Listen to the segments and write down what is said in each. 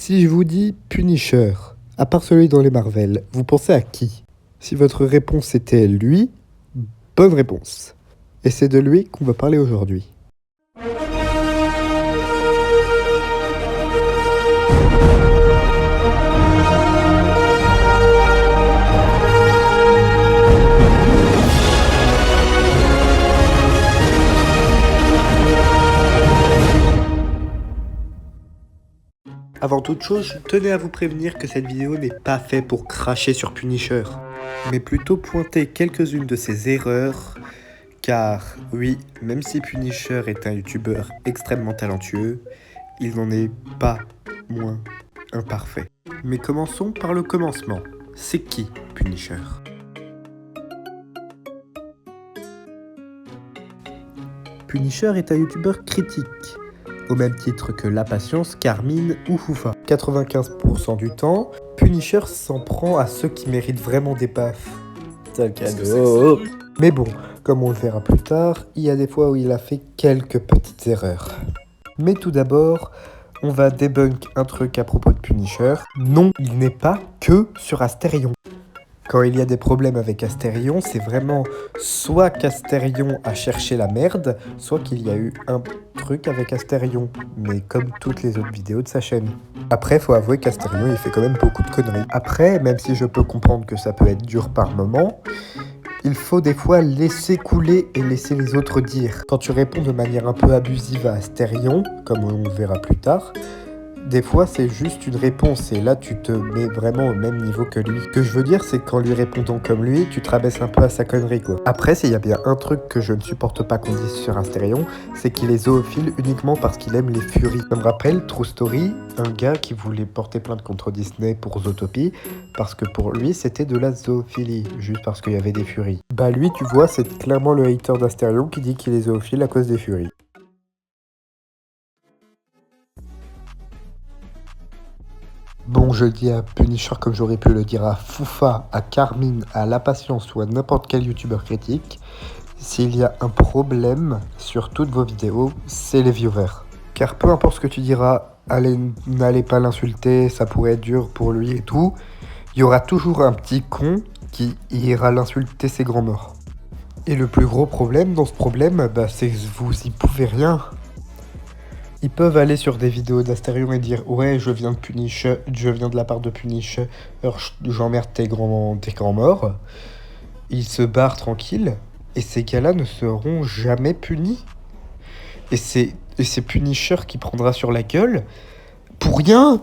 Si je vous dis Punisher, à part celui dans les Marvel, vous pensez à qui? Si votre réponse était lui, bonne réponse. Et c'est de lui qu'on va parler aujourd'hui. Avant toute chose, je tenais à vous prévenir que cette vidéo n'est pas faite pour cracher sur Punisher, mais plutôt pointer quelques-unes de ses erreurs, car oui, même si Punisher est un youtubeur extrêmement talentueux, il n'en est pas moins imparfait. Mais commençons par le commencement. C'est qui Punisher? Punisher est un youtubeur critique, au même titre que La Patience, Carmine ou Foufa. 95% du temps, Punisher s'en prend à ceux qui méritent vraiment des baffes. C'est le cadeau. Mais bon, comme on le verra plus tard, il y a des fois où il a fait quelques petites erreurs. Mais tout d'abord, on va débunk un truc à propos de Punisher. Non, il n'est pas que sur Astérion. Quand il y a des problèmes avec Astérion, c'est vraiment soit qu'Astérion a cherché la merde, soit qu'il y a eu un truc avec Astérion, mais comme toutes les autres vidéos de sa chaîne. Après, faut avouer qu'Astérion, il fait quand même beaucoup de conneries. Après, même si je peux comprendre que ça peut être dur par moment, il faut des fois laisser couler et laisser les autres dire. Quand tu réponds de manière un peu abusive à Astérion, comme on le verra plus tard, des fois, c'est juste une réponse et là, tu te mets vraiment au même niveau que lui. Ce que je veux dire, c'est qu'en lui répondant comme lui, tu te rabaisses un peu à sa connerie, quoi. Après, s'il y a bien un truc que je ne supporte pas qu'on dise sur Astérion, c'est qu'il est zoophile uniquement parce qu'il aime les furies. Ça me rappelle True Story, un gars qui voulait porter plainte contre Disney pour Zootopie, parce que pour lui, c'était de la zoophilie, juste parce qu'il y avait des furies. Bah lui, tu vois, c'est clairement le hater d'Astérion qui dit qu'il est zoophile à cause des furies. Bon, je le dis à Punisher comme j'aurais pu le dire à Foufa, à Carmine, à La Patience ou à n'importe quel youtubeur critique. S'il y a un problème sur toutes vos vidéos, c'est les viewers. Car peu importe ce que tu diras, n'allez pas l'insulter, ça pourrait être dur pour lui et tout, il y aura toujours un petit con qui ira l'insulter ses grands morts. Et le plus gros problème dans ce problème, c'est que vous y pouvez rien. Ils peuvent aller sur des vidéos d'Astérion et dire « Ouais, je viens de la part de Punisher, j'emmerde tes grands morts. » Ils se barrent tranquilles, et ces gars-là ne seront jamais punis. Et c'est Punisher qui prendra sur la gueule pour rien.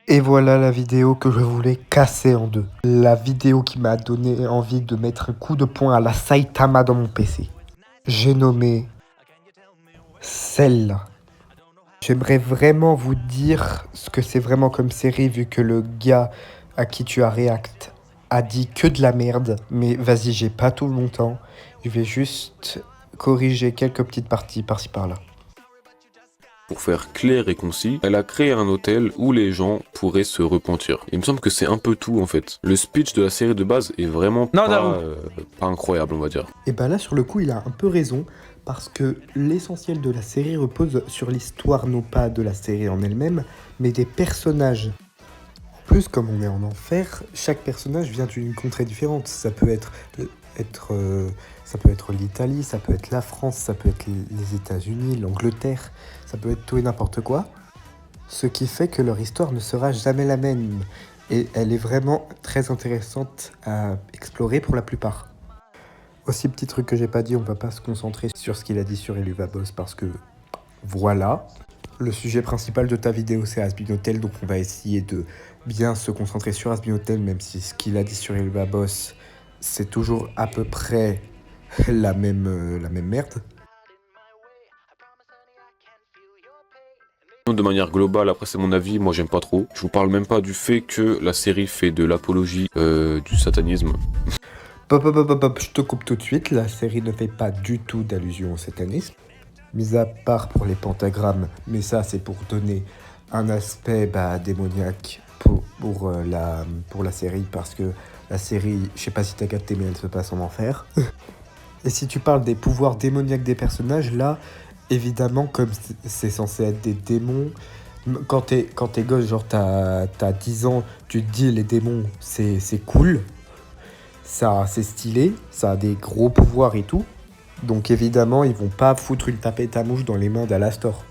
Et voilà la vidéo que je voulais casser en deux. La vidéo qui m'a donné envie de mettre un coup de poing à la Saitama dans mon PC. J'ai nommé celle-là. J'aimerais vraiment vous dire ce que c'est vraiment comme série vu que le gars à qui tu as react a dit que de la merde. Mais vas-y, j'ai pas tout mon temps. Je vais juste corriger quelques petites parties par-ci par-là. Pour faire clair et concis, elle a créé un hôtel où les gens pourraient se repentir. Il me semble que c'est un peu tout en fait. Le speech de la série de base est vraiment pas incroyable, on va dire. Et bah là, sur le coup, il a un peu raison, parce que l'essentiel de la série repose sur l'histoire, non pas de la série en elle-même, mais des personnages. En plus, comme on est en enfer, chaque personnage vient d'une contrée différente. Ça peut être l'Italie, ça peut être la France, ça peut être les États-Unis, l'Angleterre, ça peut être tout et n'importe quoi. Ce qui fait que leur histoire ne sera jamais la même. Et elle est vraiment très intéressante à explorer pour la plupart. Aussi, petit truc que j'ai pas dit, on va pas se concentrer sur ce qu'il a dit sur Eluva-Boss parce que voilà. Le sujet principal de ta vidéo c'est Has-Been Hotel, donc on va essayer de bien se concentrer sur Has-Been Hotel, même si ce qu'il a dit sur Eluva-Boss c'est toujours à peu près la même merde. De manière globale, après c'est mon avis, moi j'aime pas trop. Je vous parle même pas du fait que la série fait de l'apologie du satanisme. Je te coupe tout de suite, la série ne fait pas du tout d'allusion au satanisme. Mis à part pour les pentagrammes, mais ça c'est pour donner un aspect démoniaque pour la série, parce que la série, je sais pas si t'as capté, mais elle se passe en enfer. Et si tu parles des pouvoirs démoniaques des personnages, là, évidemment, comme c'est censé être des démons, quand t'es gosse, genre t'as 10 ans, tu te dis les démons, c'est cool, ça c'est stylé, ça a des gros pouvoirs et tout. Donc évidemment, ils vont pas foutre une tapette à mouche dans les mains d'Alastor.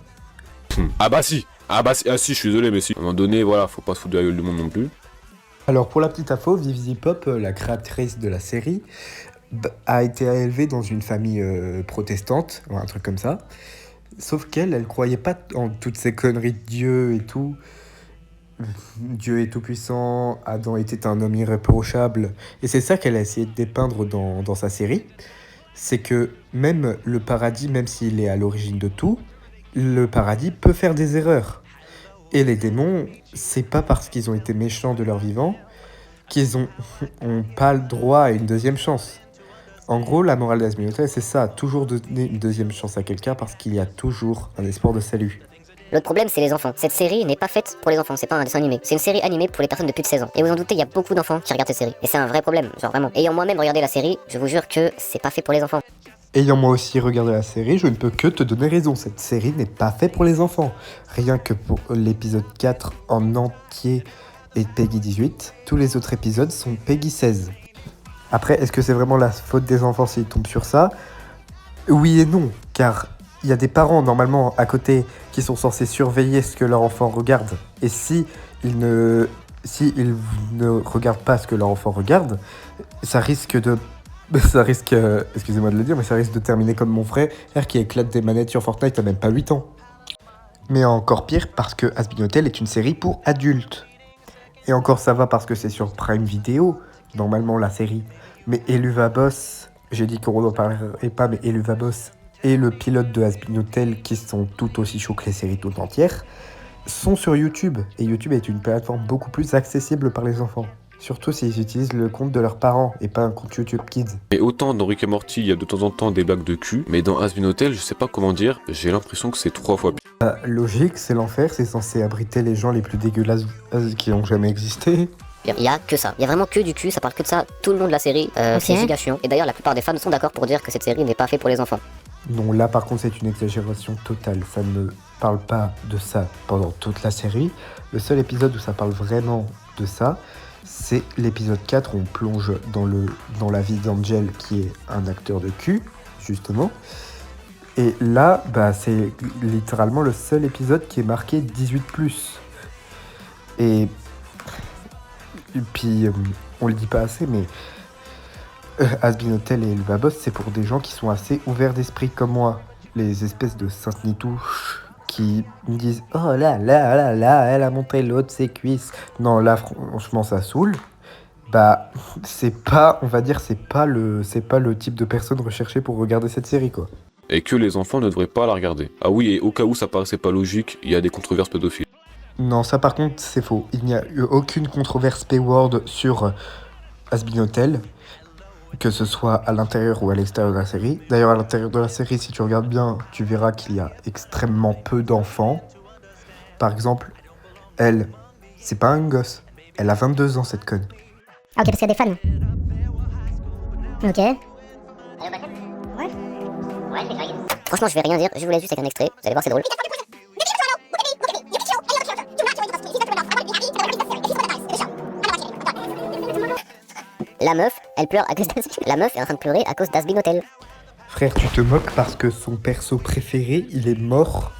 Ah bah si, ah si, je suis désolé, mais si. À un moment donné, voilà, faut pas se foutre de la gueule du monde non plus. Alors pour la petite info, Vivi Pop, la créatrice de la série, a été élevée dans une famille protestante, ou un truc comme ça. Sauf elle croyait pas en toutes ces conneries de Dieu et tout. Dieu est tout puissant, Adam était un homme irréprochable. Et c'est ça qu'elle a essayé de dépeindre dans sa série. C'est que même le paradis, même s'il est à l'origine de tout, le paradis peut faire des erreurs. Et les démons, c'est pas parce qu'ils ont été méchants de leur vivant qu'ils ont pas le droit à une deuxième chance. En gros, la morale d'Asminotel, c'est ça, toujours donner une deuxième chance à quelqu'un parce qu'il y a toujours un espoir de salut. L'autre problème, c'est les enfants. Cette série n'est pas faite pour les enfants, c'est pas un dessin animé. C'est une série animée pour les personnes de plus de 16 ans. Et vous en doutez, il y a beaucoup d'enfants qui regardent cette série. Et c'est un vrai problème, genre vraiment. Ayant moi-même regardé la série, je vous jure que c'est pas fait pour les enfants. Ayant moi aussi regardé la série, je ne peux que te donner raison. Cette série n'est pas faite pour les enfants. Rien que pour l'épisode 4 en entier est Peggy 18. Tous les autres épisodes sont Peggy 16. Après, est-ce que c'est vraiment la faute des enfants s'ils tombent sur ça ? Oui et non, car il y a des parents normalement à côté qui sont censés surveiller ce que leur enfant regarde. Et si ils ne regardent pas ce que leur enfant regarde, ça risque, excusez-moi de le dire, mais ça risque de terminer comme mon frère qui éclate des manettes sur Fortnite à même pas 8 ans. Mais encore pire parce que Hazbin Hotel est une série pour adultes. Et encore ça va parce que c'est sur Prime Video, normalement la série. Mais Eluva Boss, j'ai dit qu'on n'en parlerait pas, mais Eluva Boss et le pilote de Hazbin Hotel, qui sont tout aussi chauds que les séries tout entières, sont sur YouTube. Et YouTube est une plateforme beaucoup plus accessible par les enfants. Surtout s'ils utilisent le compte de leurs parents et pas un compte YouTube Kids. Et autant dans Rick et Morty, il y a de temps en temps des blagues de cul, mais dans Hazbin Hotel, je sais pas comment dire, j'ai l'impression que c'est 3 fois pire. Logique, c'est l'enfer, c'est censé abriter les gens les plus dégueulasses qui ont jamais existé. Il y a que ça, il y a vraiment que du cul, ça parle que de ça, tout le long de la série, c'est giga chiant. Et d'ailleurs la plupart des fans sont d'accord pour dire que cette série n'est pas faite pour les enfants. Non, là par contre c'est une exagération totale, ça ne parle pas de ça pendant toute la série. Le seul épisode où ça parle vraiment de ça, c'est l'épisode 4 où on plonge dans la vie d'Angel qui est un acteur de cul, justement. Et là, c'est littéralement le seul épisode qui est marqué 18+. Et puis, on le dit pas assez, mais Hazbin Hotel et Eluva Boss, c'est pour des gens qui sont assez ouverts d'esprit comme moi. Les espèces de Sainte-Nitouche qui me disent « Oh là là là là, elle a montré l'autre ses cuisses ». Non, là, franchement, ça saoule. C'est pas, on va dire, c'est pas le type de personne recherchée pour regarder cette série, quoi. Et que les enfants ne devraient pas la regarder. Ah oui, et au cas où ça paraissait pas logique, il y a des controverses pédophiles. Non, ça par contre, c'est faux. Il n'y a eu aucune controverse P-word sur Hazbin Hotel, que ce soit à l'intérieur ou à l'extérieur de la série. D'ailleurs, à l'intérieur de la série, si tu regardes bien, tu verras qu'il y a extrêmement peu d'enfants. Par exemple, elle, c'est pas un gosse. Elle a 22 ans, cette conne. Ah ok, parce qu'il y a des fans. Ok. Ouais, franchement je vais rien dire, je vous laisse juste avec un extrait, vous allez voir c'est drôle. La meuf, elle pleure à cause La meuf est en train de pleurer à cause d'Hazbin Hotel. Frère, tu te moques parce que son perso préféré, il est mort.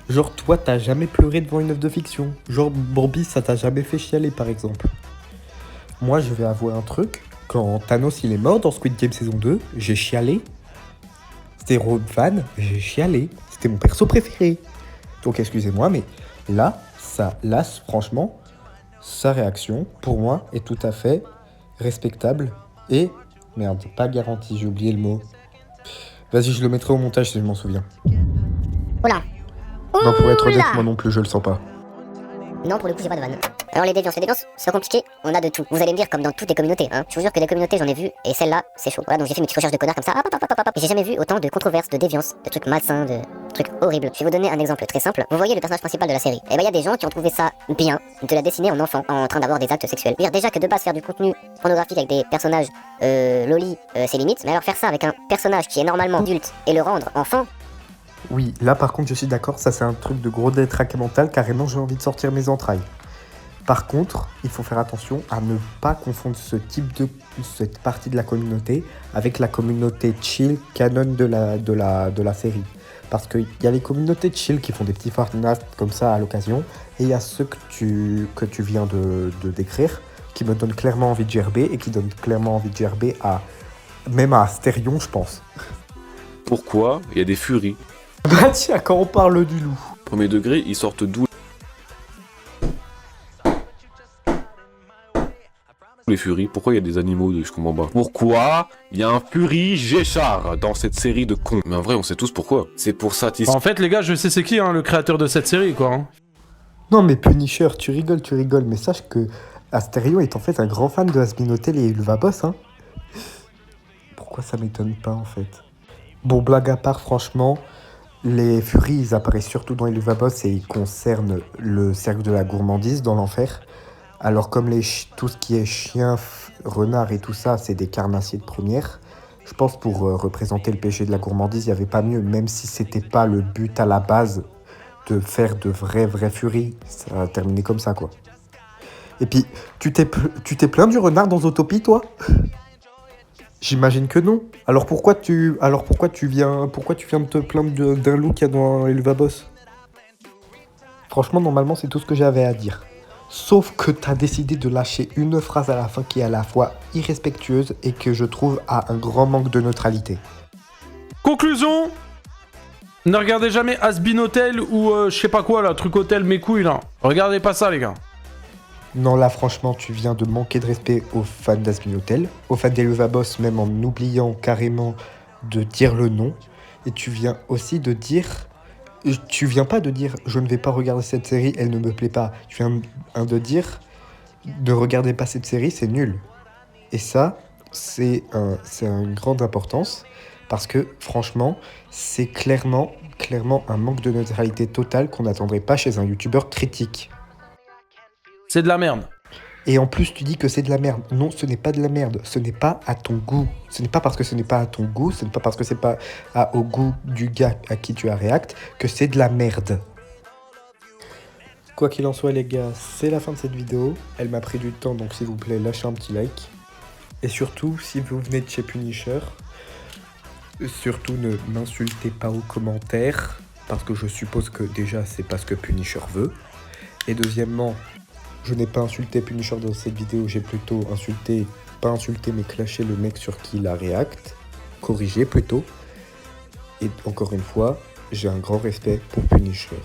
Genre, toi, t'as jamais pleuré devant une œuvre de fiction. Genre, Bambi, ça t'a jamais fait chialer, par exemple. Moi, je vais avouer un truc. Quand Thanos, il est mort dans Squid Game saison 2, j'ai chialé. C'était Rob Van, j'ai chialé. C'était mon perso préféré. Donc, excusez-moi, mais là, franchement, sa réaction, pour moi, est tout à fait respectable et... Merde, pas garanti, j'ai oublié le mot. Vas-y, je le mettrai au montage si je m'en souviens. Oula. Non, pour être honnête, moi non plus, je le sens pas. Non, pour le coup, j'ai pas de vanne. Alors les déviances, c'est compliqué, on a de tout. Vous allez me dire comme dans toutes les communautés, hein. Je vous jure que les communautés, j'en ai vu, et celle-là, c'est chaud. Voilà, donc j'ai fait une petite recherche de connards comme ça, et j'ai jamais vu autant de controverses, de déviances, de trucs malsains, de... truc horrible. Je vais vous donner un exemple très simple. Vous voyez le personnage principal de la série. Et ben il y a des gens qui ont trouvé ça bien de la dessiner en enfant, en train d'avoir des actes sexuels. Dire déjà que de base faire du contenu pornographique avec des personnages loli, c'est limite. Mais alors faire ça avec un personnage qui est normalement adulte et le rendre enfant. Oui, là par contre je suis d'accord, ça c'est un truc de gros détraqué mental, carrément j'ai envie de sortir mes entrailles. Par contre, il faut faire attention à ne pas confondre cette partie de la communauté avec la communauté chill canon de la série. Parce qu'il y a les communautés chill qui font des petits fanarts comme ça à l'occasion, et il y a ceux que tu viens de décrire, qui me donnent clairement envie de gerber, et qui donnent clairement envie de gerber même à Astérion, je pense. Pourquoi il y a des furies? Bah tiens, quand on parle du loup. Premier degré, ils sortent d'où les furies? Pourquoi il y a des animaux je comprends pas. Pourquoi il y a un furie Géchard dans cette série de cons? Mais en vrai, on sait tous pourquoi. C'est pour satisfaire. En fait, les gars, je sais c'est qui, hein, le créateur de cette série, quoi. Hein. Non mais Punisher, tu rigoles, mais sache que Astérion est en fait un grand fan de Hazbin Hotel et Ulvaboss, hein. Pourquoi ça m'étonne pas, en fait? Bon, blague à part, franchement, les furies, ils apparaissent surtout dans Ulvaboss et ils concernent le cercle de la gourmandise dans l'enfer. Alors comme tout ce qui est chien, renard et tout ça, c'est des carnassiers de première. Je pense pour représenter le péché de la gourmandise, il n'y avait pas mieux, même si c'était pas le but à la base de faire de vraies furies. Ça a terminé comme ça, quoi. Et puis, tu t'es plaint du renard dans Zootopie, toi? J'imagine que non. Alors pourquoi tu viens de te plaindre d'un loup qu'il y a dans Elvaboss? Franchement, normalement, c'est tout ce que j'avais à dire. Sauf que t'as décidé de lâcher une phrase à la fin qui est à la fois irrespectueuse et que je trouve a un grand manque de neutralité. Conclusion! Ne regardez jamais Hazbin Hotel ou je sais pas quoi là, truc hôtel mes couilles là. Regardez pas ça les gars. Non, là, franchement, tu viens de manquer de respect aux fans d'Hazbin Hotel, aux fans d'Elvaboss, même en oubliant carrément de dire le nom. Et tu viens aussi de dire... Tu viens pas de dire « je ne vais pas regarder cette série, elle ne me plaît pas ». Tu viens de dire « ne regardez pas cette série, c'est nul ». Et ça, c'est une grande importance, parce que, franchement, c'est clairement un manque de neutralité totale qu'on n'attendrait pas chez un youtubeur critique. C'est de la merde. Et en plus, tu dis que c'est de la merde. Non, ce n'est pas de la merde. Ce n'est pas à ton goût. Ce n'est pas parce que ce n'est pas à ton goût, ce n'est pas parce que c'est pas au goût du gars à qui tu as réact que c'est de la merde. Quoi qu'il en soit, les gars, c'est la fin de cette vidéo. Elle m'a pris du temps, donc s'il vous plaît, lâchez un petit like. Et surtout, si vous venez de chez Punisher, surtout ne m'insultez pas aux commentaires, parce que je suppose que déjà, c'est pas ce que Punisher veut. Et deuxièmement, je n'ai pas insulté Punisher dans cette vidéo, j'ai plutôt pas insulté, mais clashé le mec sur qui il a réact, corrigé plutôt. Et encore une fois, j'ai un grand respect pour Punisher.